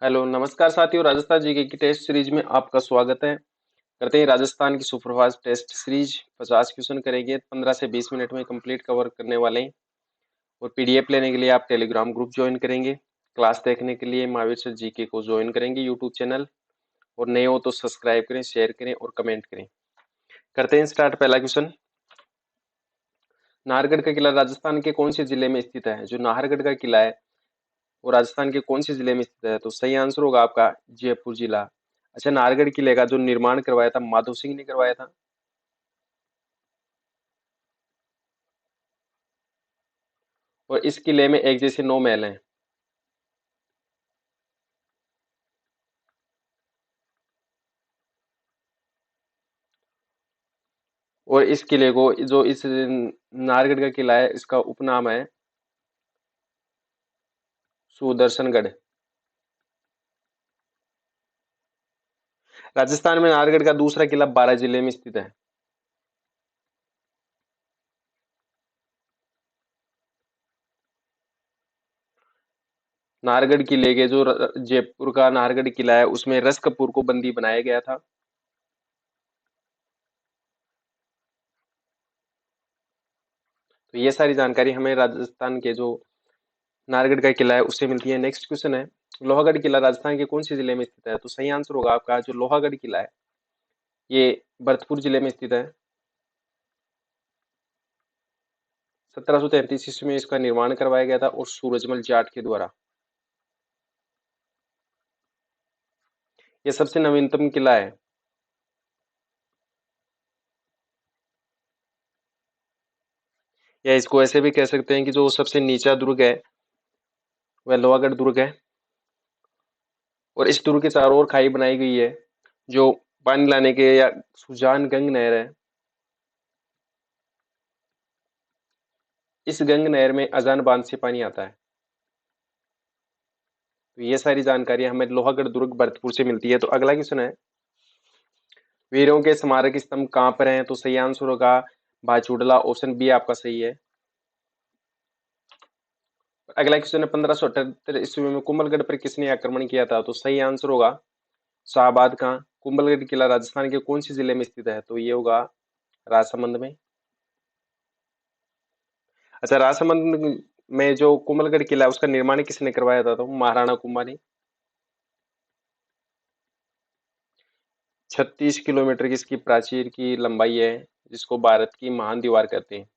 Hello नमस्कार साथियों, Rajasthan GK की टेस्ट सीरीज में आपका स्वागत है। करते हैं राजस्थान की सुपरफास्ट टेस्ट सीरीज। 50 क्वेश्चन करेंगे, 15 से 20 मिनट में कंप्लीट कवर करने वाले हैं। और पीडीएफ लेने के लिए आप टेलीग्राम ग्रुप ज्वाइन करेंगे। क्लास देखने के लिए महावीर सर जीके को ज्वाइन करेंगे यूट्यूब चैनल। और नए हो तो सब्सक्राइब करें, शेयर करें और कमेंट करें। करते हैं स्टार्ट। पहला क्वेश्चन, नाहरगढ़ का किला राजस्थान के कौन से जिले में स्थित है? जो नाहरगढ़ का किला है वो राजस्थान के कौन से जिले में स्थित है? तो सही आंसर होगा आपका जयपुर जिला। अच्छा, नाहरगढ़ किले का जो निर्माण करवाया था माधव सिंह ने करवाया था। और इस किले में एक जैसे 9 महल हैं। और इस किले को जो इस नाहरगढ़ का किला है इसका उपनाम है सुदर्शनगढ़। राजस्थान में नाहरगढ़ का दूसरा किला 12 जिले में स्थित है। नाहरगढ़ किले के जो जयपुर का नाहरगढ़ किला है उसमें रस कपूर को बंदी बनाया गया था। तो ये सारी जानकारी हमें राजस्थान के जो नाहरगढ़ का किला है उससे मिलती है। नेक्स्ट क्वेश्चन है, लोहागढ़ किला राजस्थान के कौन से जिले में स्थित है? तो सही आंसर होगा आपका जो लोहागढ़ किला है ये भरतपुर जिले में स्थित है। 1733 ईस्वी में इसका निर्माण करवाया गया था और सूरजमल जाट के द्वारा। ये सबसे नवीनतम किला है। या इसको ऐसे भी कह सकते हैं कि जो सबसे नीचा दुर्ग है वह लोहागढ़ दुर्ग है। और इस दुर्ग के चारों ओर खाई बनाई गई है जो पानी लाने के या सुजान गंग नहर है। इस गंग नहर में अजान बांध से पानी आता है। तो ये सारी जानकारी हमें लोहागढ़ दुर्ग भरतपुर से मिलती है। तो अगला क्वेश्चन है, वीरों के स्मारक स्तंभ कहाँ पर हैं? तो सही आंसर होगा भाचुडला। ऑप्शन बी आपका सही है। अगला क्वेश्चन है, 1578 ईस्वी में कुंभलगढ़ पर किसने आक्रमण किया था? तो सही आंसर होगा शाहबाद खां। कुंभलगढ़ किला राजस्थान के कौन से जिले में स्थित है? तो ये होगा राजसमंद में। अच्छा, राजसमंद में जो कुंभलगढ़ किला है उसका निर्माण किसने करवाया था? तो महाराणा कुंभा ने। 36 किलोमीटर की इसकी प्राचीर की लंबाई है जिसको भारत की महान दीवार कहते हैं।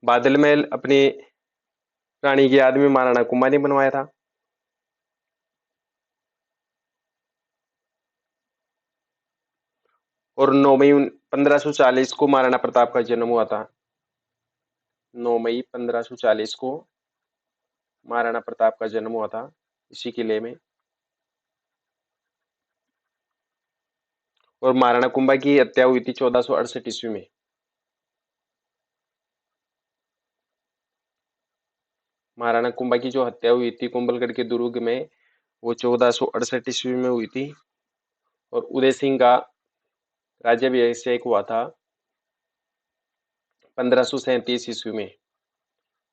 बादल महल अपनी रानी की याद में महाराणा कुंभा ने बनवाया था। और 9 मई 1540 को महाराणा प्रताप का जन्म हुआ था। 9 मई 1540 को महाराणा प्रताप का जन्म हुआ था इसी किले में। और महाराणा कुंभा की हत्या हुई थी 1468 ईस्वी में। महाराणा कुंभा की जो हत्या हुई थी कुंभलगढ़ के दुर्ग में वो 1468 ईस्वी में हुई थी। और उदय सिंह का राज्याभिषेक हुआ था 1537 ईस्वी में।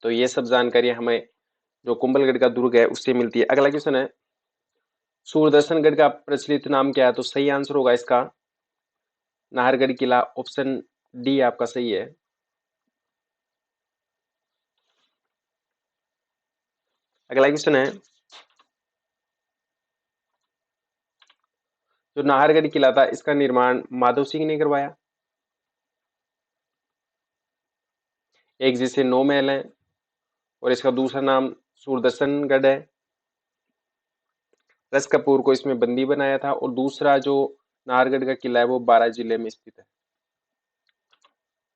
तो ये सब जानकारी हमें जो कुंभलगढ़ का दुर्ग है उससे मिलती है। अगला क्वेश्चन है, सूरदर्शनगढ़ का प्रचलित नाम क्या है? तो सही आंसर होगा इसका नाहरगढ़ किला। ऑप्शन डी आपका सही है। अगला क्वेश्चन है, जो नाहरगढ़ किला था इसका निर्माण माधव सिंह ने करवाया। एक जैसे 9 महल है और इसका दूसरा नाम सूरदर्शनगढ़ है। रस कपूर को इसमें बंदी बनाया था। और दूसरा जो नाहरगढ़ का किला है वो 12 जिले में स्थित है।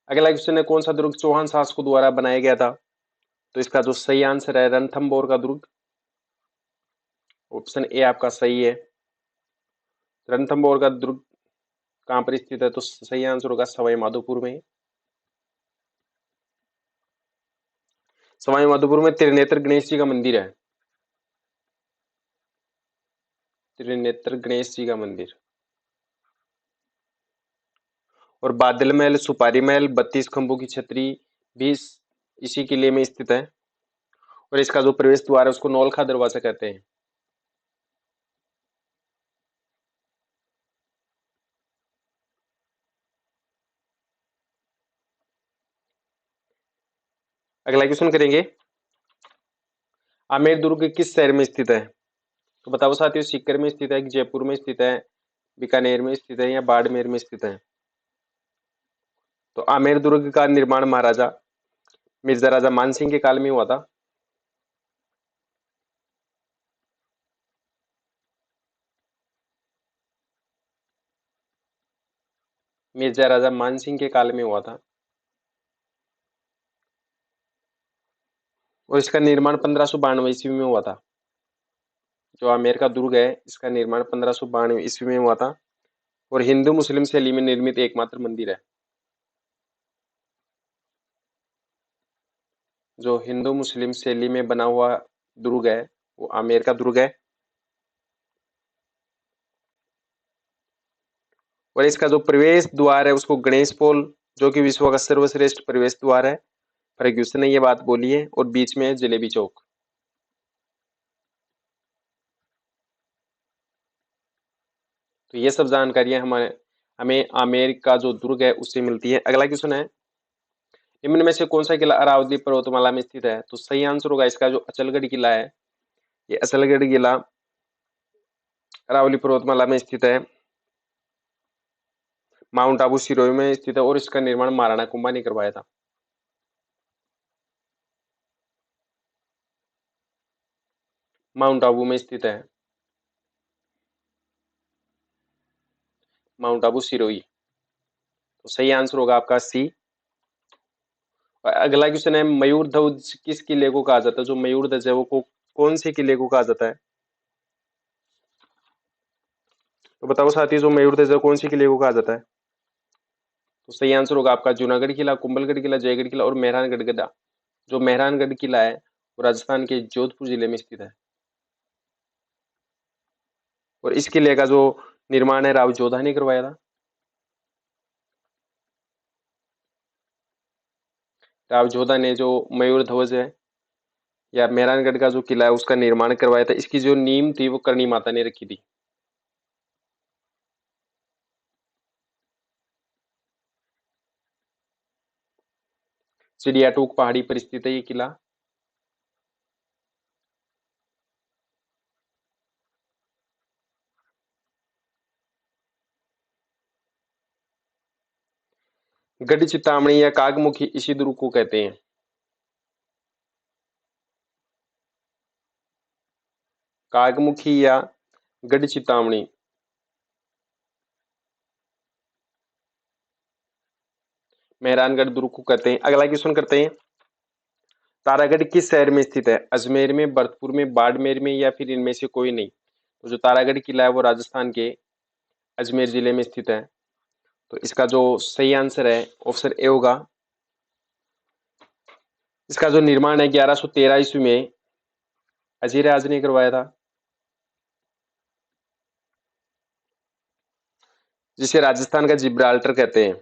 अगला क्वेश्चन है, कौन सा दुर्ग चौहान शासकों द्वारा बनाया गया था? तो इसका जो सही आंसर है रणथंभौर का दुर्ग। ऑप्शन ए आपका सही है। रणथंभौर का दुर्ग कहाँ पर स्थित है? तो सही आंसर होगा सवाई माधोपुर में। सवाई माधोपुर में त्रिनेत्र गणेश जी का मंदिर है। त्रिनेत्र गणेश जी का मंदिर। और बादल महल, सुपारी महल, 32 खंभों की छतरी, भी इसी किले में स्थित है और इसका जो प्रवेश द्वार है उसको नौलखा दरवाजा कहते हैं। अगला क्वेश्चन करेंगे, आमेर दुर्ग किस शहर में स्थित है? तो बताओ साथियों, सीकर में स्थित है, जयपुर में स्थित है, बीकानेर में स्थित है या बाड़मेर में स्थित है? तो आमेर दुर्ग का निर्माण महाराजा मिर्जा राजा मानसिंह के काल में हुआ था। मिर्जा राजा मानसिंह के काल में हुआ था और इसका निर्माण 1592 ईस्वी में हुआ था। जो आमेर का दुर्ग है इसका निर्माण 1592 ईस्वी में हुआ था और हिंदू मुस्लिम शैली में निर्मित एकमात्र मंदिर है। जो हिंदू मुस्लिम शैली में बना हुआ दुर्ग है वो आमेर का दुर्ग है और इसका जो प्रवेश द्वार है उसको गणेश पोल, जो कि विश्व का सर्वश्रेष्ठ प्रवेश द्वार है, फर्ग्यूसन ने ये बात बोली है, और बीच में है जलेबी चौक। तो ये सब जानकारियां हमारे हमें आमेर का जो दुर्ग है उससे मिलती है। अगला क्वेश्चन है, निम्न में से कौन सा किला अरावली पर्वतमाला में स्थित है? तो सही आंसर होगा इसका जो अचलगढ़ किला है, ये अचलगढ़ किला अरावली पर्वतमाला में स्थित है, माउंट आबू सिरोही में स्थित है और इसका निर्माण महाराणा कुंभा ने करवाया था। माउंट आबू में स्थित है, माउंट आबू सिरोही। तो सही आंसर होगा आपका सी। अगला क्वेश्चन है, मयूर ध्वज किस किले को कहा जाता है? जो मयूर ध्वज है वो कौन से किले को कहा जाता है? तो बताओ साथियों, जो मयूर ध्वज है कौन से किले को कहा जाता है? तो सही आंसर होगा आपका जूनागढ़ किला, कुंभलगढ़ किला, जयगढ़ किला और मेहरानगढ़ किला। जो मेहरानगढ़ किला है वो राजस्थान के जोधपुर जिले में स्थित है और इस किले का जो निर्माण है राव जोधा ने करवाया था। राव जोधा ने जो मयूर ध्वज है या मेहरानगढ़ का जो किला है उसका निर्माण करवाया था। इसकी जो नींव थी वो करणी माता ने रखी थी। चिड़ियाटूक पहाड़ी पर स्थित है ये किला। गढ़ चितामणी या कागमुखी इसी दुर्ग को कहते हैं। कागमुखी या गढ़ चितामणी। मेहरानगढ़ दुर्ग को कहते हैं। अगला क्वेश्चन करते हैं, तारागढ़ किस शहर में स्थित है? अजमेर में, भरतपुर में, बाड़मेर में या फिर इनमें से कोई नहीं? तो जो तारागढ़ किला है वो राजस्थान के अजमेर जिले में स्थित है। तो इसका जो सही आंसर है ऑप्शन ए होगा। इसका जो निर्माण है 1113 ईस्वी में अजीर आज ने करवाया था, जिसे राजस्थान का जिब्राल्टर कहते हैं।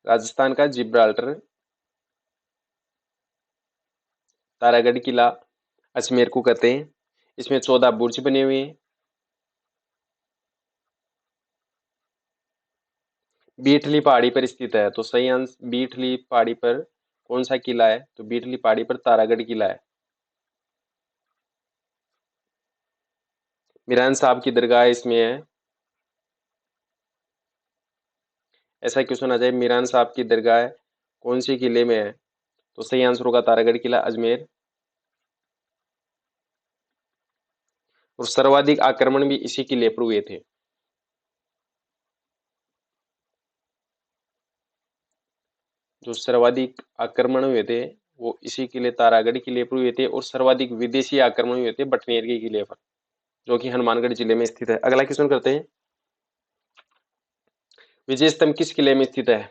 राजस्थान का जिब्राल्टर, तारागढ़ किला अजमेर को कहते हैं। इसमें 14 बुर्ज बने हुए हैं। बीठली पहाड़ी पर स्थित है। तो सही आंसर बीठली पहाड़ी पर कौन सा किला है? तो बीठली पहाड़ी पर तारागढ़ किला है। मिरान साहब की दरगाह इसमें है। ऐसा क्वेश्चन आ जाए मिरान साहब की दरगाह कौन सी किले में है? तो सही आंसर होगा तारागढ़ किला अजमेर। और सर्वाधिक आक्रमण भी इसी किले पर हुए थे। जो सर्वाधिक आक्रमण हुए थे वो इसी किले तारागढ़ किले पर हुए थे और सर्वाधिक विदेशी आक्रमण हुए थे बटनेर के किले पर, जो कि हनुमानगढ़ जिले में स्थित है। अगला क्वेश्चन करते हैं, विजय स्तंभ किस किले में स्थित है?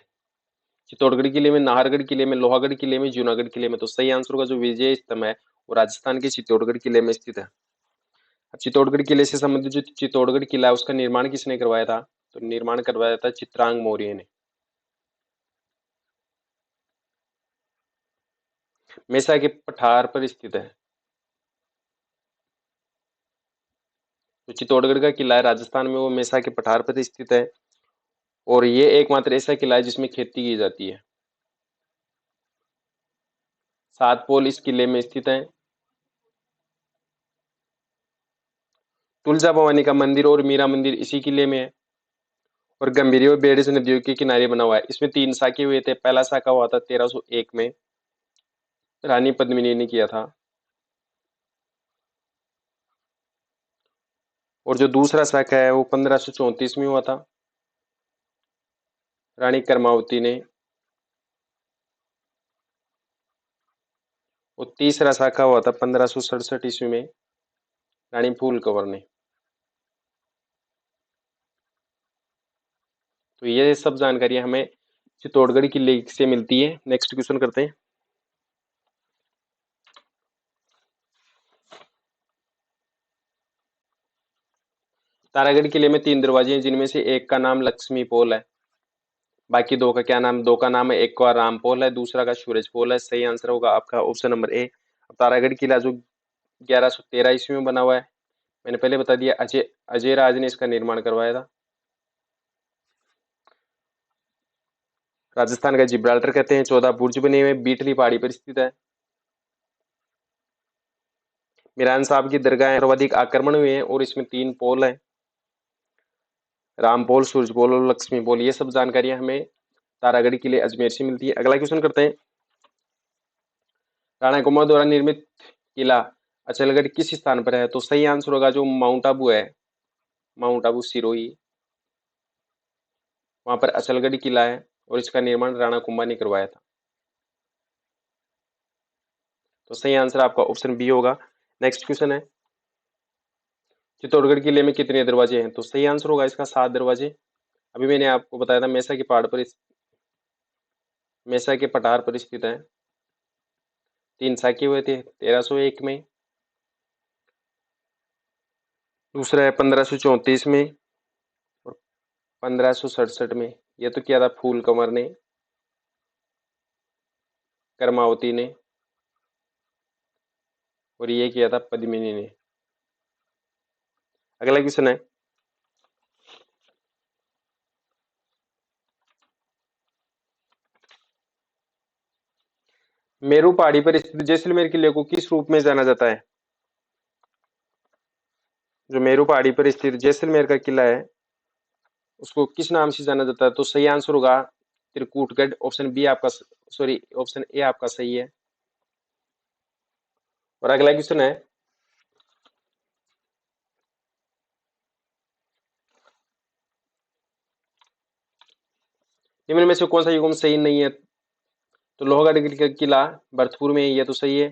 चित्तौड़गढ़ किले में, नाहरगढ़ किले में, लोहागढ़ किले में, जूनागढ़ किले में? तो सही आंसर होगा जो विजय स्तंभ है वो राजस्थान के चित्तौड़गढ़ किले में स्थित है। अब चित्तौड़गढ़ किले से संबंधित जो चित्तौड़गढ़ किला है उसका निर्माण किसने करवाया था? तो निर्माण करवाया था चित्रांग मौर्य ने। मेसा के पठार पर स्थित है। तो चित्तौड़गढ़ का किला है राजस्थान में, वो मेसा के पठार पर स्थित है। और ये एकमात्र ऐसा किला है जिसमें खेती की जाती है। 7 पोल इस किले में स्थित हैं। तुलजा भवानी का मंदिर और मीरा मंदिर इसी किले में है। और गंभीरी और बेड़े नदियों के किनारे बना हुआ है। इसमें 3 साके हुए थे। पहला साका हुआ था 1301 में, रानी पद्मिनी ने किया था। और जो दूसरा साका है वो 1534 में हुआ था, रानी कर्मावती ने। और तीसरा शाखा हुआ था 1567 ईस्वी में, रानी फूल कंवर ने। तो ये सब जानकारियां हमें चित्तौड़गढ़ किले से मिलती है। नेक्स्ट क्वेश्चन करते हैं। तारागढ़ किले में 3 दरवाजे हैं, जिनमें से एक का नाम लक्ष्मी पोल है। बाकी 2 का क्या नाम? 2 का नाम है, एक का राम पोल है, दूसरा का सूरज पोल है। सही आंसर होगा आपका ऑप्शन नंबर ए। तारागढ़ किला जो 1113 ईस्वी में बना हुआ है, मैंने पहले बता दिया, अजय अजय राज ने इसका निर्माण करवाया था। राजस्थान का जिब्राल्टर कहते हैं। 14 बुर्ज बने हुए, बीटली पहाड़ी पर स्थित है। मीरान साहब की दरगाह सर्वाधिक आक्रमण हुए हैं और इसमें 3 पोल हैं, राम पोल, सूरज पोल और लक्ष्मी पोल। ये सब जानकारियां हमें तारागढ़ किले अजमेर से मिलती है। अगला क्वेश्चन करते हैं। राणा कुंभा द्वारा निर्मित किला अचलगढ़ किस स्थान पर है? तो सही आंसर होगा जो माउंट आबू है, माउंट आबू सिरोही, वहां पर अचलगढ़ किला है और इसका निर्माण राणा कुंभा ने करवाया था। तो सही आंसर आपका ऑप्शन बी होगा। नेक्स्ट क्वेश्चन है, चित्तौड़गढ़ किले में कितने दरवाजे हैं? तो सही आंसर होगा इसका 7 दरवाजे। अभी मैंने आपको बताया था मेसा के पहाड़ पर, मेसा के पठार पर स्थित है। 3 साके हुए थे 1301 में, दूसरा है 1534 में और 1567 में। ये तो किया था फूल कंवर ने, कर्मावती ने, और ये किया था पद्मिनी ने। अगला क्वेश्चन है, मेरू पहाड़ी पर स्थित जैसलमेर किले को किस रूप में जाना जाता है? जो मेरू पहाड़ी पर स्थित जैसलमेर का किला है, उसको किस नाम से जाना जाता है? तो सही आंसर होगा त्रिकूटगढ़। ऑप्शन बी आपका, सॉरी, ऑप्शन ए आपका सही है। और अगला क्वेश्चन है, निम्न में से कौन सा युग्म सही नहीं है? तो लोहगढ़ का किला भरतपुर में है, ये तो सही है।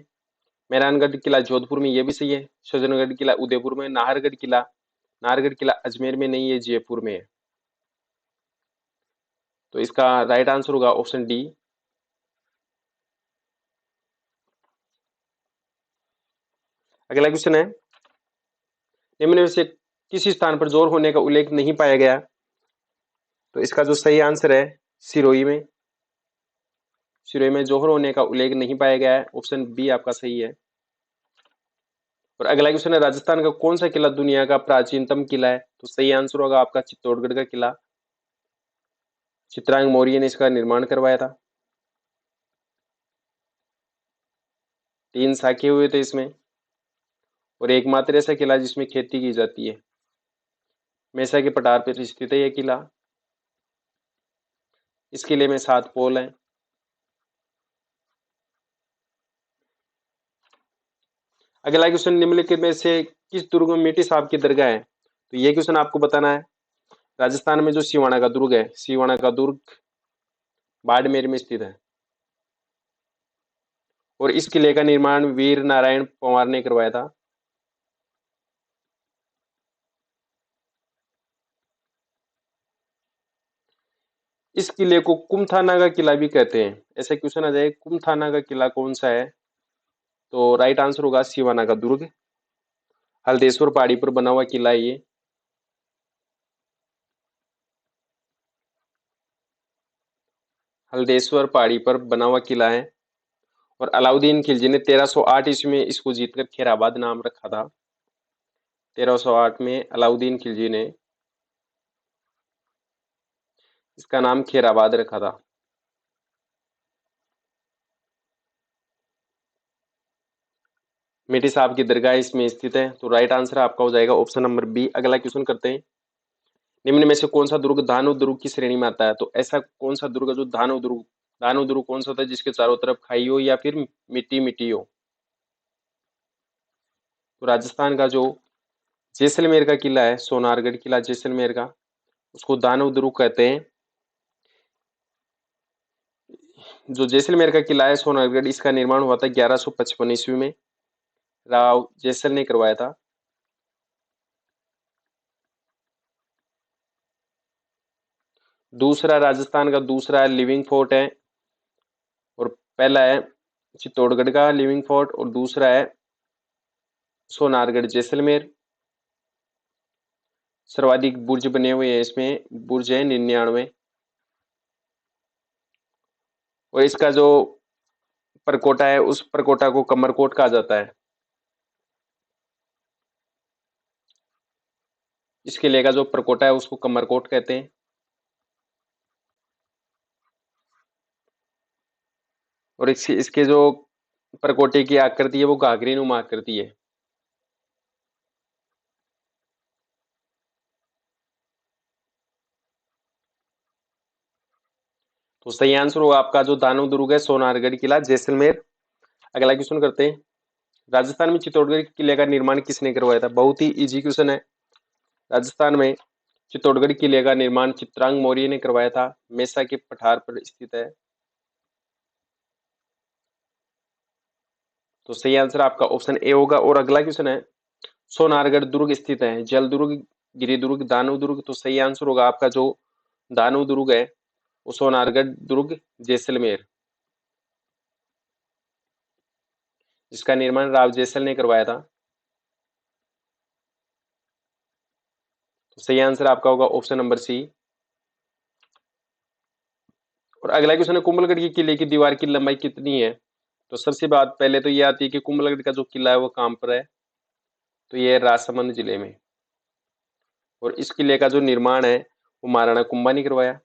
मेहरानगढ़ किला जोधपुर में, ये भी सही है। सज्जनगढ़ किला उदयपुर में। नाहरगढ़ किला अजमेर में नहीं, ये जयपुर में है। तो इसका राइट आंसर होगा ऑप्शन डी। अगला क्वेश्चन है, निम्न में से किस स्थान पर जोर होने का उल्लेख नहीं पाया गया? तो इसका जो सही आंसर है सिरोही में, सिरोही में जोहर होने का उल्लेख नहीं पाया गया है। ऑप्शन बी आपका सही है। और अगला क्वेश्चन है, राजस्थान का कौन सा किला दुनिया का प्राचीनतम किला है? तो सही आंसर होगा आपका चित्तौड़गढ़ का किला। चित्रांग मौर्य ने इसका निर्माण करवाया था। 3 शाखे हुए थे इसमें, और एकमात्र ऐसा किला जिसमें खेती की जाती है। मेसा के पठार पर स्थित है यह किला। इस किले में 7 पोल हैं। अगला क्वेश्चन, निम्नलिखित में से किस दुर्ग में मिट्टी साहब की दरगाह है? तो ये क्वेश्चन आपको बताना है। राजस्थान में जो सिवाना का दुर्ग है, सिवाना का दुर्ग बाड़मेर में स्थित है। और इस किले का निर्माण वीर नारायण पंवार ने करवाया था। इस किले को कुमथाना का किला भी कहते हैं। ऐसा क्वेश्चन आ जाए, कुमथाना का किला कौन सा है? तो राइट आंसर होगा सिवाना का दुर्ग। हल्देश्वर पहाड़ी पर बना हुआ किला है ये। हल्देश्वर पहाड़ी पर बना हुआ किला है। और अलाउद्दीन खिलजी ने 1308 ईस्वी में इसको जीतकर खैराबाद नाम रखा था। 1308 में अलाउद्दीन खिलजी ने इसका नाम खैराबाद रखा था। मिठी साहब की दरगाह इसमें स्थित है, तो राइट आंसर आपका हो जाएगा ऑप्शन नंबर बी। अगला क्वेश्चन करते हैं। निम्न में से कौन सा दुर्ग दानव दुर्ग की श्रेणी में आता है? तो ऐसा कौन सा दुर्ग है जो दानव दुर्ग कौन सा होता है जिसके चारों तरफ खाई हो या फिर मिट्टी मिट्टी हो? तो राजस्थान का जो जैसलमेर का किला है, सोनारगढ़ किला जैसलमेर का, उसको दानव दुर्ग कहते हैं। जो जैसलमेर का किला है सोनारगढ़, इसका निर्माण हुआ था 1155 ईस्वी में, राव जैसल ने करवाया था। दूसरा राजस्थान का दूसरा लिविंग फोर्ट है, और पहला है चित्तौड़गढ़ का लिविंग फोर्ट और दूसरा है सोनारगढ़ जैसलमेर। सर्वाधिक बुर्ज बने हुए हैं इसमें, बुर्ज है 99, और इसका जो परकोटा है उस परकोटा को कमरकोट कहा जाता है। इस किले का जो परकोटा है उसको कमरकोट कहते हैं। और इसके जो परकोटे की आकृति है वो घाघरी नुमा आकृति है। तो सही आंसर होगा आपका जो दानव दुर्ग है सोनारगढ़ किला जैसलमेर। अगला क्वेश्चन करते हैं। राजस्थान में चित्तौड़गढ़ किले का निर्माण किसने करवाया था? बहुत ही इजी क्वेश्चन है। राजस्थान में चित्तौड़गढ़ किले का निर्माण चित्रांग मौर्य ने करवाया था, मेसा के पठार पर स्थित है। तो सही आंसर आपका ऑप्शन ए होगा। और अगला क्वेश्चन है, सोनारगढ़ दुर्ग स्थित है, जल दुर्ग, गिरी दुर्ग, दानव दुर्ग? तो सही आंसर होगा आपका जो दानव दुर्ग है वो सोनारगढ़ दुर्ग जैसलमेर, जिसका निर्माण राव जैसल ने करवाया था। तो सही आंसर आपका होगा ऑप्शन नंबर सी। और अगला क्वेश्चन है, कुंभलगढ़ के किले की दीवार की लंबाई कितनी है? तो सबसे बात पहले तो ये आती है कि कुंभलगढ़ का जो किला है वो कहाँ पर है? तो ये है राजसमंद जिले में, और इस किले का जो निर्माण है वो महाराणा कुंभा ने करवाया।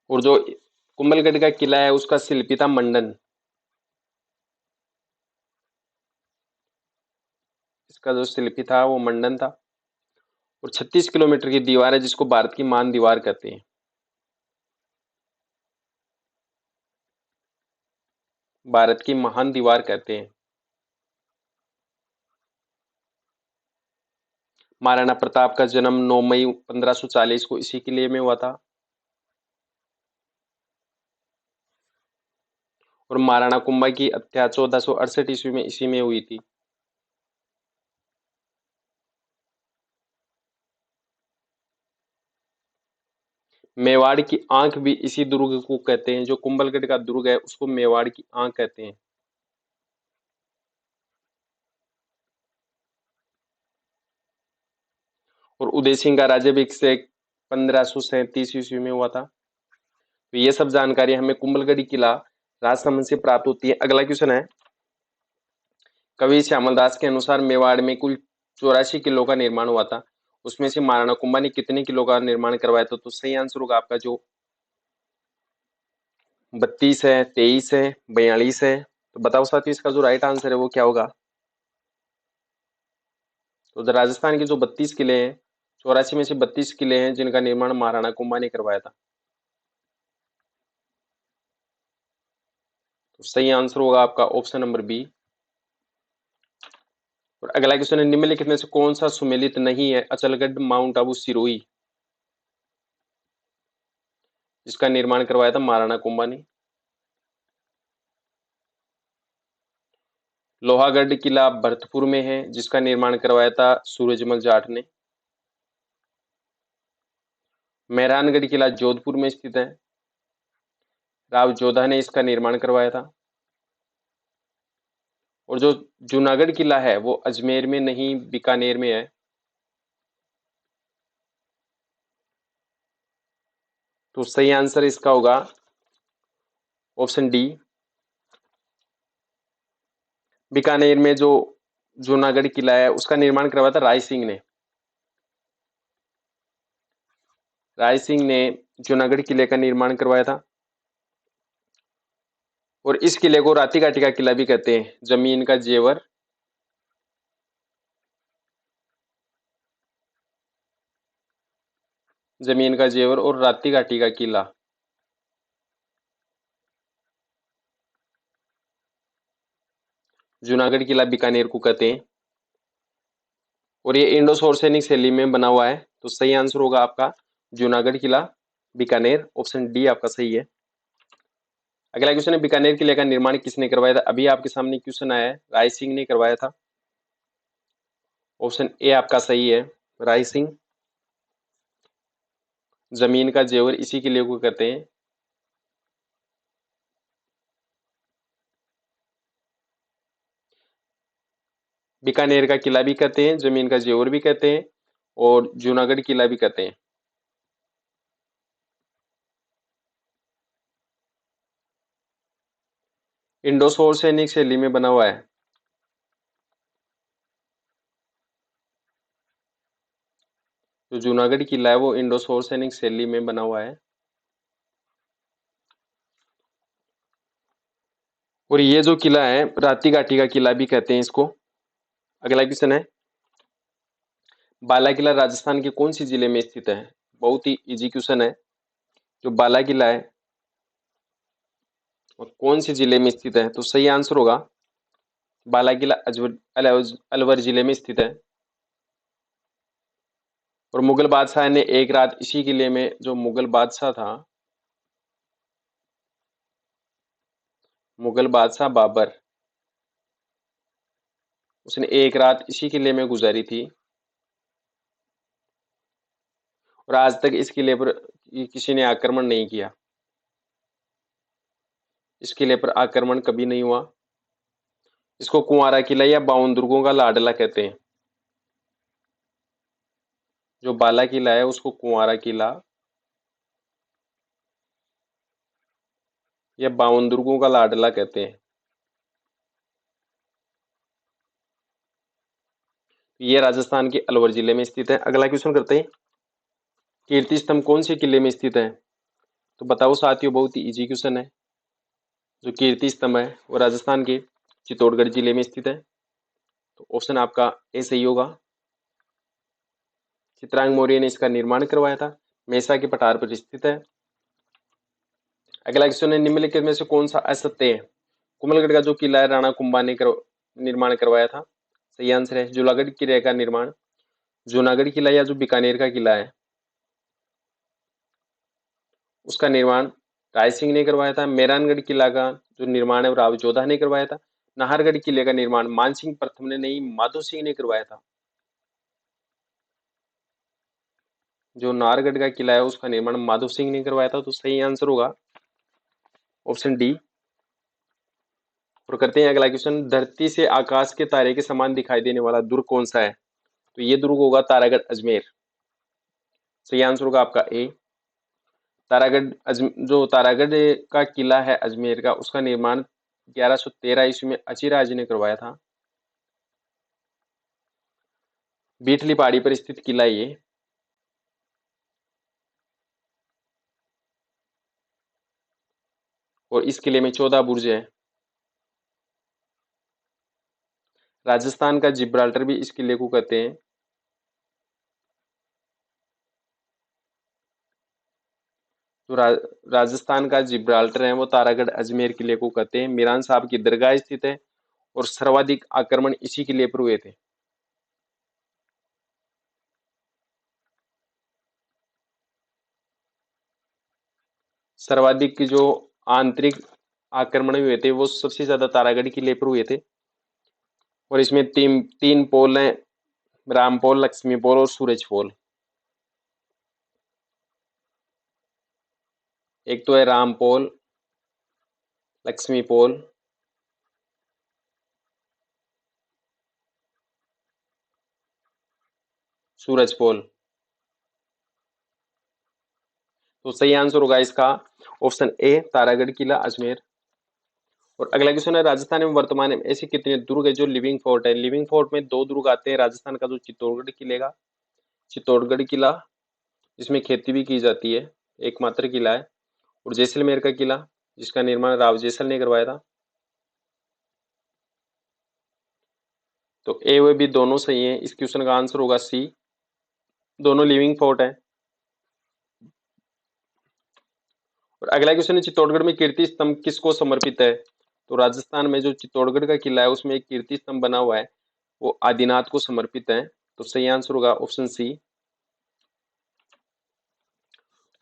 और जो कुंभलगढ़ का किला है उसका शिल्पी था मंडन। इसका जो शिल्पी था वो मंडन था। और 36 किलोमीटर की दीवार है जिसको भारत की मान दीवार कहते हैं। भारत की महान दीवार कहते हैं। महाराणा प्रताप का जन्म 9 मई 1540 को इसी किले में हुआ था। और महाराणा कुंभा की हत्या 1468 ईस्वी में इसी में हुई थी। मेवाड़ की आंख भी इसी दुर्ग को कहते हैं। जो कुंभलगढ़ का दुर्ग है उसको मेवाड़ की आंख कहते हैं। और उदय सिंह का राज्याभिषेक 1537 ईस्वी में हुआ था। तो ये सब जानकारी हमें कुंभलगढ़ किला राजसमंद से प्राप्त होती है। अगला क्वेश्चन है, कवि श्यामल दास के अनुसार मेवाड़ में कुल 84 किलो का निर्माण हुआ था, उसमें से महाराणा कुंभा ने कितने किलो का निर्माण करवाया था? तो सही आंसर होगा आपका जो 32 है, 23 है, 42 है। तो बताओ साथियों इसका जो राइट आंसर है वो क्या होगा? तो राजस्थान के जो 32 किले हैं, 84 में से 32 किले हैं जिनका निर्माण महाराणा कुंभा ने करवाया था। तो सही आंसर होगा आपका ऑप्शन नंबर बी। और अगला क्वेश्चन है, निम्नलिखित में से कौन सा सुमेलित नहीं है? अचलगढ़, माउंट आबू, सिरोही, जिसका निर्माण करवाया था महाराणा कुंभा ने। लोहागढ़ किला भरतपुर में है, जिसका निर्माण करवाया था सूरजमल जाट ने। मेहरानगढ़ किला जोधपुर में स्थित है, राव जोधा ने इसका निर्माण करवाया था। और जो जूनागढ़ किला है वो अजमेर में नहीं बीकानेर में है। तो सही आंसर इसका होगा ऑप्शन डी। बीकानेर में जो जूनागढ़ किला है उसका निर्माण करवाया था राय सिंह ने। राय सिंह ने जूनागढ़ किले का निर्माण करवाया था। और इस किले को राती घाटी का किला भी कहते हैं। जमीन का जेवर, जमीन का जेवर और राती घाटी का किला। जूनागढ़ किला बीकानेर को कहते हैं और ये इंडो सैनिक शैली में बना हुआ है। तो सही आंसर होगा आपका जूनागढ़ किला बीकानेर, ऑप्शन डी आपका सही है। अगला क्वेश्चन है, बीकानेर किले का निर्माण किसने करवाया था? अभी आपके सामने क्वेश्चन आया है, राय सिंह ने करवाया था। ऑप्शन ए आपका सही है, राय सिंह। जमीन का जेवर इसी किले को कहते हैं। बीकानेर का किला भी कहते हैं, जमीन का जेवर भी कहते हैं और जूनागढ़ किला भी कहते हैं। इंडो सैनिक शैली में बना हुआ है। जो जूनागढ़ किला है वो इंडो सैनिक शैली में बना हुआ है। और ये जो किला है राती घाटी का किला भी कहते हैं इसको। अगला क्वेश्चन है, बाला किला राजस्थान के कौन सी जिले में स्थित है? बहुत ही इजी क्वेश्चन है। जो बाला किला है और कौन से जिले में स्थित है? तो सही आंसर होगा बाला किला अलवर जिले में स्थित है। और मुगल बादशाह ने एक रात इसी किले में, जो मुगल बादशाह था, मुगल बादशाह बाबर, उसने एक रात इसी किले में गुजारी थी। और आज तक इस किले पर किसी ने आक्रमण नहीं किया। इस किले पर आक्रमण कभी नहीं हुआ। इसको कुंवारा किला या 52 दुर्गों का लाडला कहते हैं। जो बाला किला है उसको कुंवारा किला या 52 दुर्गों का लाडला कहते हैं। ये राजस्थान के अलवर जिले में स्थित है। अगला क्वेश्चन करते हैं, कीर्ति स्तंभ कौन से किले में स्थित है? तो बताओ साथियों, बहुत ही इजी क्वेश्चन है। जो कीर्ति स्तंभ है वो राजस्थान के चित्तौड़गढ़ जिले में स्थित है। तो ऑप्शन आपका ए सही होगा। चित्रांग मौर्य ने इसका निर्माण करवाया था। मेसा के पठार पर स्थित है। अगला क्वेश्चन है, निम्नलिखित में से कौन सा असत्य है? कुमलगढ़ का जो किला है राणा कुंभा ने निर्माण करवाया था। सही आंसर है जूनागढ़ किले का निर्माण, जूनागढ़ किला या जो बीकानेर का किला है उसका निर्माण राय सिंह ने करवाया था। मेहरानगढ़ किला का जो निर्माण है वो राव जोधा ने करवाया था। नाहरगढ़ किले का निर्माण मानसिंह प्रथम ने नहीं, माधो सिंह ने करवाया था। जो नाहरगढ़ का किला है उसका निर्माण माधो सिंह ने करवाया था। तो सही आंसर होगा ऑप्शन डी। और करते हैं अगला क्वेश्चन, धरती से आकाश के तारे के समान दिखाई देने वाला दुर्ग कौन सा है? तो ये दुर्ग होगा तारागढ़ अजमेर। सही आंसर होगा आपका ए। जो तारागढ़ का किला है अजमेर का, उसका निर्माण 1113 ईस्वी में अचिराज ने करवाया था। बीठली पहाड़ी पर स्थित किला ये। और इस किले में 14 बुर्ज है। राजस्थान का जिब्राल्टर भी इस किले को कहते हैं। जो राजस्थान का जिब्राल्टर है वो तारागढ़ अजमेर किले को कहते हैं। मीरान साहब की दरगाह स्थित है और सर्वाधिक आक्रमण इसी किले पर हुए थे। सर्वाधिक जो आंतरिक आक्रमण हुए थे वो सबसे ज्यादा तारागढ़ किले पर हुए थे। और इसमें तीन तीन पोल हैं, राम पोल, लक्ष्मी पोल और सूरज पोल। एक तो है राम पोल, लक्ष्मी पोल, सूरज पोल। तो सही आंसर होगा इसका ऑप्शन ए, तारागढ़ किला अजमेर। और अगला क्वेश्चन है, राजस्थान में वर्तमान में ऐसे कितने दुर्ग है जो लिविंग फोर्ट है? लिविंग फोर्ट में दो दुर्ग आते हैं राजस्थान का, जो चित्तौड़गढ़ किले का चित्तौड़गढ़ किला, जिसमें खेती भी की जाती है, एकमात्र किला है। और जैसलमेर का किला, जिसका निर्माण राव जैसल ने करवाया था। तो ए व बी दोनों सही है, इस क्वेश्चन का आंसर होगा सी, दोनों लिविंग फोर्ट है। और अगला क्वेश्चन है, चित्तौड़गढ़ में कीर्ति स्तंभ किसको समर्पित है? तो राजस्थान में जो चित्तौड़गढ़ का किला है उसमें एक कीर्ति स्तंभ बना हुआ है, वो आदिनाथ को समर्पित है। तो सही आंसर होगा ऑप्शन सी।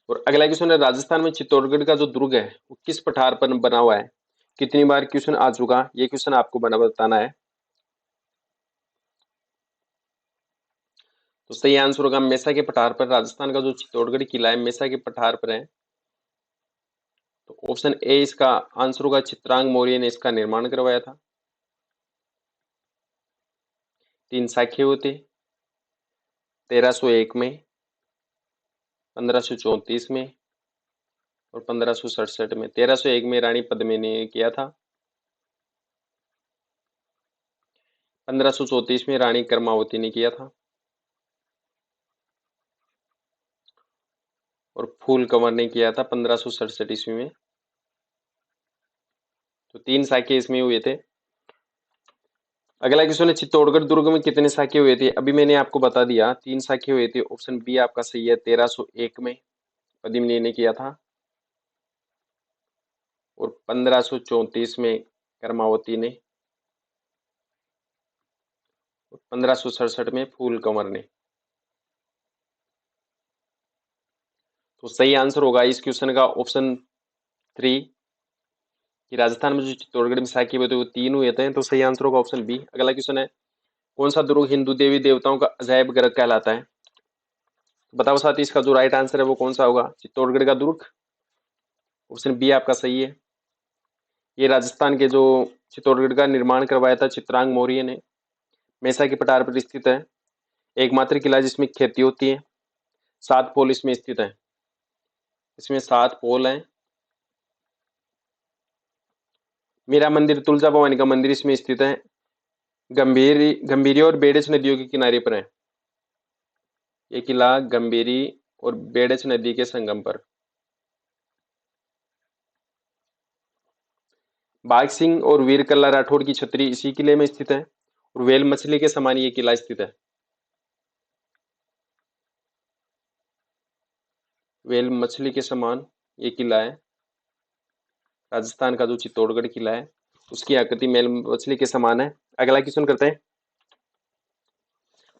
और अगला क्वेश्चन है, राजस्थान में चित्तौड़गढ़ का जो दुर्ग है वो किस पठार पर बना हुआ है? कितनी बार क्वेश्चन आ चुका, ये क्वेश्चन आपको बना बताना है। तो सही आंसर होगा मेसा के पठार पर। राजस्थान का जो चित्तौड़गढ़ किला है मेसा के पठार पर है। तो ऑप्शन ए इसका आंसर होगा, चित्रांग मौर्य ने इसका निर्माण करवाया था। 3 शाखे होते, 1301 में, 1534 में और 1567 में। 1301 में रानी पद्मिनी ने किया था, 1534 में रानी कर्मावती ने किया था और फूल कंवर ने किया था 1567 ईस्वी में। तो 3 शाखे इसमें हुए थे। अगला क्वेश्चन है, चित्तौड़गढ़ दुर्ग में कितने शाखे हुए थे? अभी मैंने आपको बता दिया, 3 शाखे हुए थे। ऑप्शन बी आपका सही है, 1301 में पद्मिनी ने किया था और 1534 में कर्मावती ने और 1567 में फूल कंवर ने। तो सही आंसर होगा इस क्वेश्चन का ऑप्शन 3, कि राजस्थान में जो चित्तौड़गढ़ में शाखे हुए थे वो 3 हुए थे। तो सही आंसर होगा ऑप्शन बी। अगला क्वेश्चन है, कौन सा दुर्ग हिंदू देवी देवताओं का अजायब घर कहलाता है? तो बताओ साथी, इसका जो राइट आंसर है वो कौन सा होगा? चित्तौड़गढ़ का दुर्ग। ऑप्शन बी आपका सही है। ये राजस्थान के जो चित्तौड़गढ़ का निर्माण करवाया था चित्रांग मौर्य ने, मेसा के पठार पर स्थित है, एकमात्र किला जिसमें खेती होती है। 7 पोल इसमें स्थित है, इसमें 7 पोल हैं। मीरा मंदिर, तुलजा भवानी का मंदिर इसमें स्थित है। गंभीरी और बेड़च नदियों के किनारे पर है ये किला, गंभीरी और बेड़च नदी के संगम पर। बाघ सिंह और वीर कल्ला राठौड़ की छतरी इसी किले में स्थित है और वेल मछली के समान ये किला स्थित है। वेल मछली के समान ये किला है, राजस्थान का जो चित्तौड़गढ़ किला है उसकी आकृति मेल मछली के समान है। अगला क्वेश्चन करते हैं,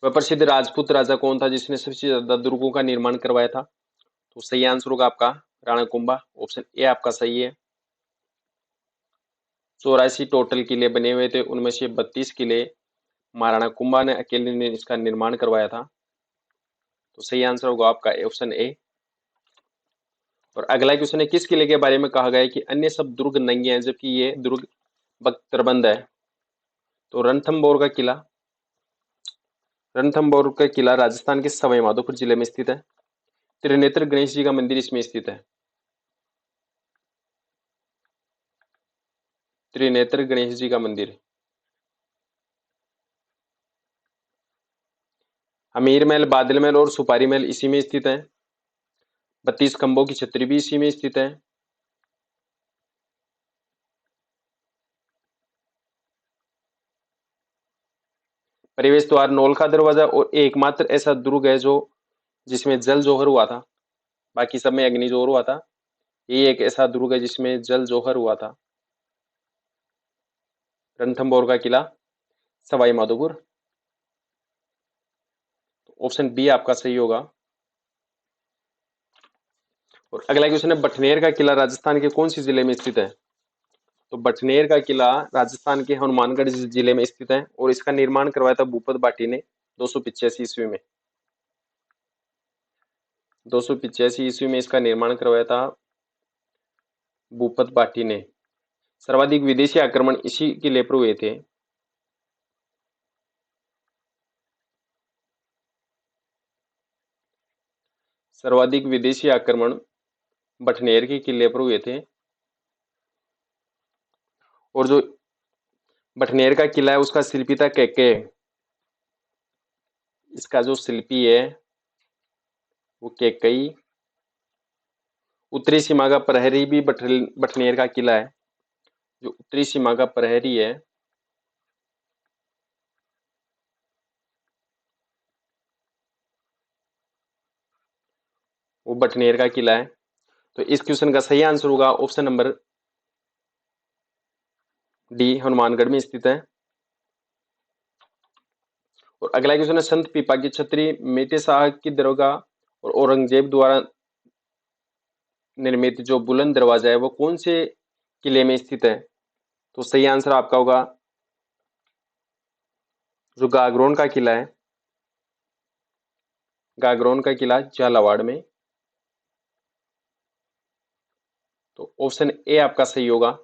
वह प्रसिद्ध राजपूत राजा कौन था जिसने सबसे ज्यादा दुर्गों का निर्माण करवाया था? तो सही आंसर होगा आपका राणा कुंभा। ऑप्शन ए आपका सही है। 84 टोटल किले बने हुए थे, उनमें से 32 किले महाराणा कुंभा ने अकेले ने इसका निर्माण करवाया था। तो सही आंसर होगा आपका ऑप्शन ए। और अगला क्वेश्चन है, किस किले के बारे में कहा गया है कि अन्य सब दुर्ग नंगे हैं जबकि ये दुर्ग बख्तरबंद है? तो रणथंभौर का किला राजस्थान के सवाई माधोपुर जिले में स्थित है। त्रिनेत्र गणेश जी का मंदिर इसमें स्थित है। त्रिनेत्र गणेश जी का मंदिर। हमीर महल, बादल महल और सुपारी महल इसी में स्थित है। 32 खंभों की छतरी भी इसी में स्थित है। प्रवेश द्वार, नौलखा दरवाजा और एकमात्र ऐसा दुर्ग है जो जिसमें जल जौहर हुआ था, बाकी सब में अग्नि जोहर हुआ था। ये एक ऐसा दुर्ग है जिसमें जल जौहर हुआ था। रणथंभौर का किला, सवाई माधोपुर। ऑप्शन बी आपका सही होगा। और अगला क्वेश्चन है, बठनेर का किला राजस्थान के कौन सी जिले में स्थित है? तो बठनेर का किला राजस्थान के हनुमानगढ़ जिले में स्थित है और इसका निर्माण करवाया था भूपत बाटी ने 285 ईस्वी में। 285 ईस्वी में इसका निर्माण करवाया था भूपत बाटी ने। सर्वाधिक विदेशी आक्रमण इसी किले पर हुए थे। सर्वाधिक विदेशी आक्रमण बठनेर के किले पर हुए थे। और जो बठनेर का किला है उसका शिल्पी था कैके। इसका जो शिल्पी है वो कैकई। उत्तरी सीमा का प्रहरी भी बठनेर का किला है। जो उत्तरी सीमा का प्रहरी है वो बठनेर का किला है। तो इस क्वेश्चन का सही आंसर होगा ऑप्शन नंबर डी, हनुमानगढ़ में स्थित है। और अगला क्वेश्चन है, संत पीपा की छतरी मेटे शाह की दरगाह और औरंगजेब द्वारा निर्मित जो बुलंद दरवाजा है वो कौन से किले में स्थित है? तो सही आंसर आपका होगा जो गागरोन का किला है, गागरोन का किला झालावाड़ में। तो ऑप्शन ए आपका सही होगा।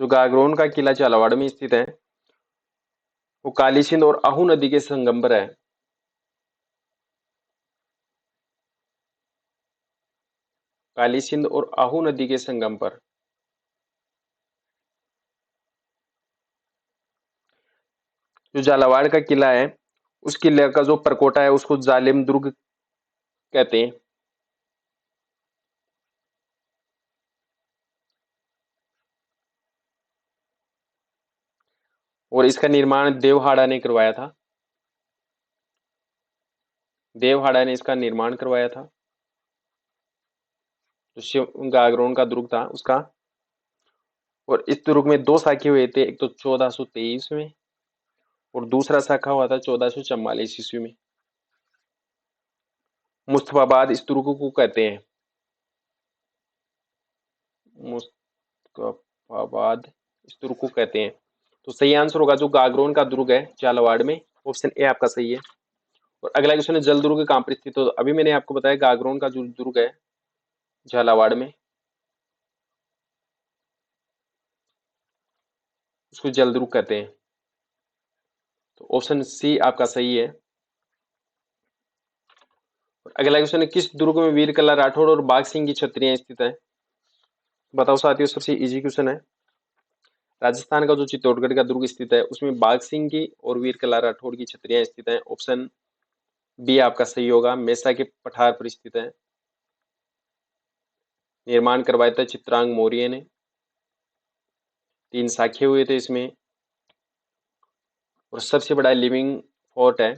जो गागरोन का किला झालावाड़ में स्थित है वो काली सिंध और आहू नदी के संगम पर है। काली सिंध और आहू नदी के संगम पर। जो झालावाड़ का किला है उस किले का जो परकोटा है उसको जालिम दुर्ग कहते हैं। और इसका निर्माण देवहाड़ा ने करवाया था। देवहाड़ा ने इसका निर्माण करवाया था। जो शिव गागरोन का दुर्ग था उसका। और इस दुर्ग में दो शाखे हुए थे, एक तो 1423 में और दूसरा शाखा हुआ था 1444 ईस्वी में। मुस्तफाबाद इस दुर्ग को कहते हैं। मुस्तफाबाद इस दुर्ग को कहते हैं। तो सही आंसर होगा जो गागरोन का दुर्ग है झालावाड़ में, ऑप्शन ए आपका सही है। और अगला क्वेश्चन है, जल दुर्ग कहाँ पर स्थित हो? तो अभी मैंने आपको बताया गागरोन का जो दुर्ग है झालावाड़ में, उसको जल दुर्ग कहते हैं। तो ऑप्शन सी आपका सही है। और अगला क्वेश्चन है, किस दुर्ग में वीर कल्ला राठौड़ और बाघ सिंह की छत्रियां स्थित है? बताओ साथियों, सबसे इजी क्वेश्चन है। राजस्थान का जो चित्तौड़गढ़ का दुर्ग स्थित है उसमें बाघ सिंह की और वीर कल्ला राठौड़ की छत्रियां स्थित हैं। ऑप्शन बी आपका सही होगा, मेसा के पठार पर स्थित है। निर्माण करवाया था चित्रांग मौर्य ने। 3 शाखे हुए थे इसमें। और सबसे बड़ा लिविंग फोर्ट है।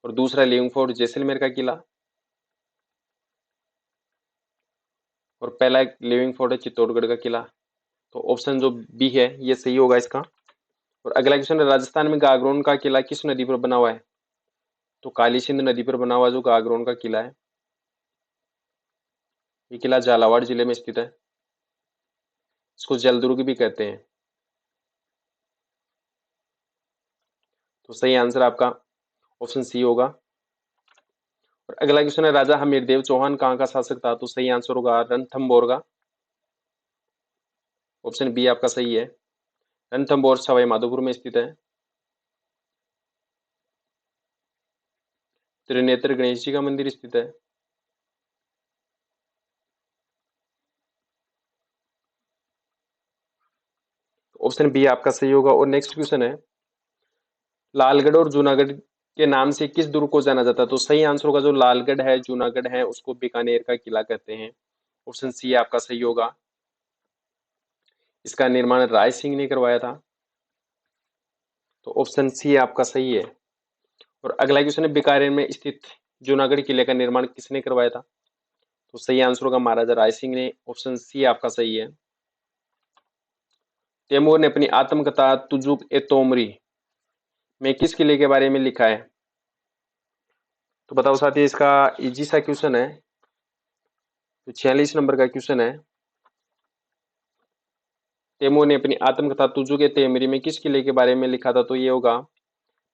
और दूसरा लिविंग फोर्ट जैसलमेर का किला। और पहला लिविंग फोर्ट है चित्तौड़गढ़ का किला। तो ऑप्शन जो बी है ये सही होगा इसका। और अगला क्वेश्चन है, राजस्थान में गागरोन का किला किस नदी पर बना हुआ है? तो काली सिंध नदी पर बना हुआ जो गागरोन का किला है, ये किला झालावाड़ जिले में स्थित है। इसको जलदुर्ग भी कहते हैं। तो सही आंसर आपका ऑप्शन सी होगा। और अगला क्वेश्चन है, राजा हमीरदेव चौहान कहाँ का शासक था? तो सही आंसर होगा रणथंभौर का। ऑप्शन बी आपका सही है। रणथंभौर सवाई माधोपुर में स्थित है। त्रिनेत्र गणेश जी का मंदिर स्थित है। ऑप्शन बी आपका सही होगा। और नेक्स्ट क्वेश्चन है, लालगढ़ और जूनागढ़ के नाम से किस दुर्ग को जाना जाता है? तो सही आंसर होगा जो लालगढ़ है जूनागढ़ है उसको बीकानेर का किला कहते हैं। ऑप्शन सी आपका सही होगा। इसका निर्माण राय सिंह ने करवाया था। तो ऑप्शन सी आपका सही है। और अगला क्वेश्चन है, बीकानेर में स्थित जूनागढ़ किले का निर्माण किसने करवाया था? तो सही आंसर होगा महाराजा राय सिंह ने। ऑप्शन सी आपका सही है। तैमूर ने अपनी आत्मकथा तुजुक ए तोमरी में किस किले के बारे में लिखा है? तो बताओ साथी, इसका इजी सा क्वेश्चन है। तो 46 नंबर का क्वेश्चन है, तैमूर ने अपनी आत्मकथा तुजुक ए तेमरी में किस किले के बारे में लिखा था? तो ये होगा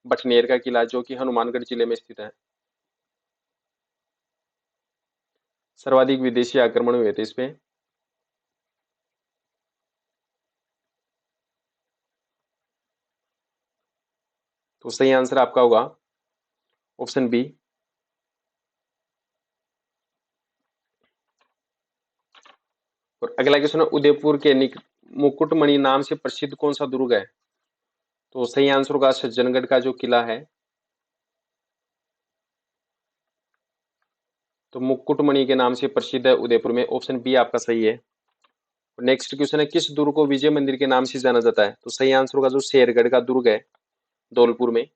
बठनेर का किला जो कि हनुमानगढ़ जिले में स्थित है। सर्वाधिक विदेशी आक्रमण हुए थे इस पे। तो सही आंसर आपका होगा ऑप्शन बी। और अगला क्वेश्चन है, उदयपुर के मुकुटमणि नाम से प्रसिद्ध कौन सा दुर्ग है? तो सही आंसर होगा सज्जनगढ़ का जो किला है। तो मुकुटमणि के नाम से प्रसिद्ध है उदयपुर में, ऑप्शन बी आपका सही है। नेक्स्ट क्वेश्चन है, किस दुर्ग को विजय मंदिर के नाम से जाना जाता है? तो सही आंसर होगा जो शेरगढ़ का दुर्ग है धौलपुर में।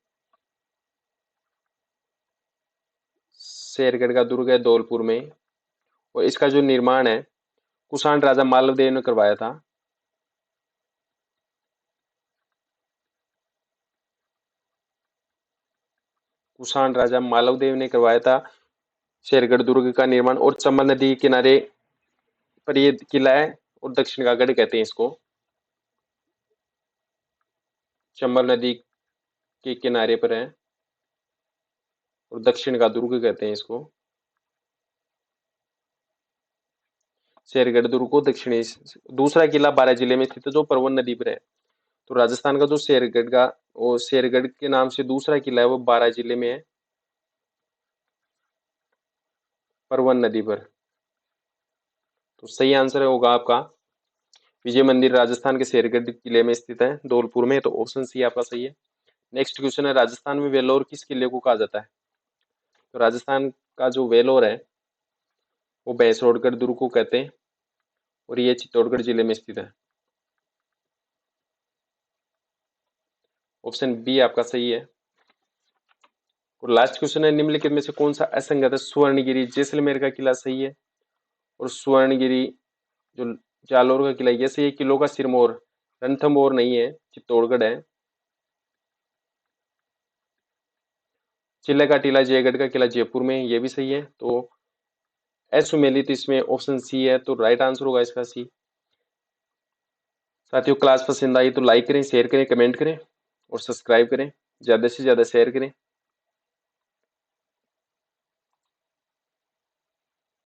शेरगढ़ का दुर्ग है धौलपुर में, और इसका जो निर्माण है कुषाण राजा मालवदेव ने करवाया था। कुषाण राजा मालवदेव ने करवाया था शेरगढ़ दुर्ग का निर्माण। और चंबल नदी के किनारे पर ये किला है, और दक्षिण का गढ़ कहते हैं इसको। चंबल नदी के किनारे पर है, और दक्षिण का दुर्ग कहते हैं इसको। शेरगढ़ दुर्ग को दक्षिणी। दूसरा किला बारां जिले में स्थित है जो परवन नदी पर है। तो राजस्थान का जो शेरगढ़ का, वो शेरगढ़ के नाम से दूसरा किला है वो बारां जिले में है, परवन नदी पर। तो सही आंसर होगा आपका विजय मंदिर राजस्थान के शेरगढ़ किले में स्थित है धौलपुर में। तो ऑप्शन सी आपका सही है। नेक्स्ट क्वेश्चन है, राजस्थान में वेलोर किस किले को कहा जाता है? तो राजस्थान का जो वेलोर है वो भैंसरोडगढ़ दुर्ग को कहते हैं, और ये चित्तौड़गढ़ जिले में स्थित है। ऑप्शन बी आपका सही है। और लास्ट क्वेश्चन है, निम्नलिखित में से कौन सा असंगत है? स्वर्णगिरी जैसलमेर का किला सही है, और स्वर्णगिरी जो जालोर का किला, ये सही है। किलों का सिरमौर रणथंभौर नहीं है, चित्तौड़गढ़ है। चिल्ला का टीला जयगढ़ का किला जयपुर में, ये भी सही है। तो असुमेलित इसमें ऑप्शन सी है, तो राइट आंसर होगा इसका सी। साथियों क्लास पसंद आई तो लाइक करें, शेयर करें, कमेंट करें और सब्सक्राइब करें, ज्यादा से ज्यादा शेयर करें।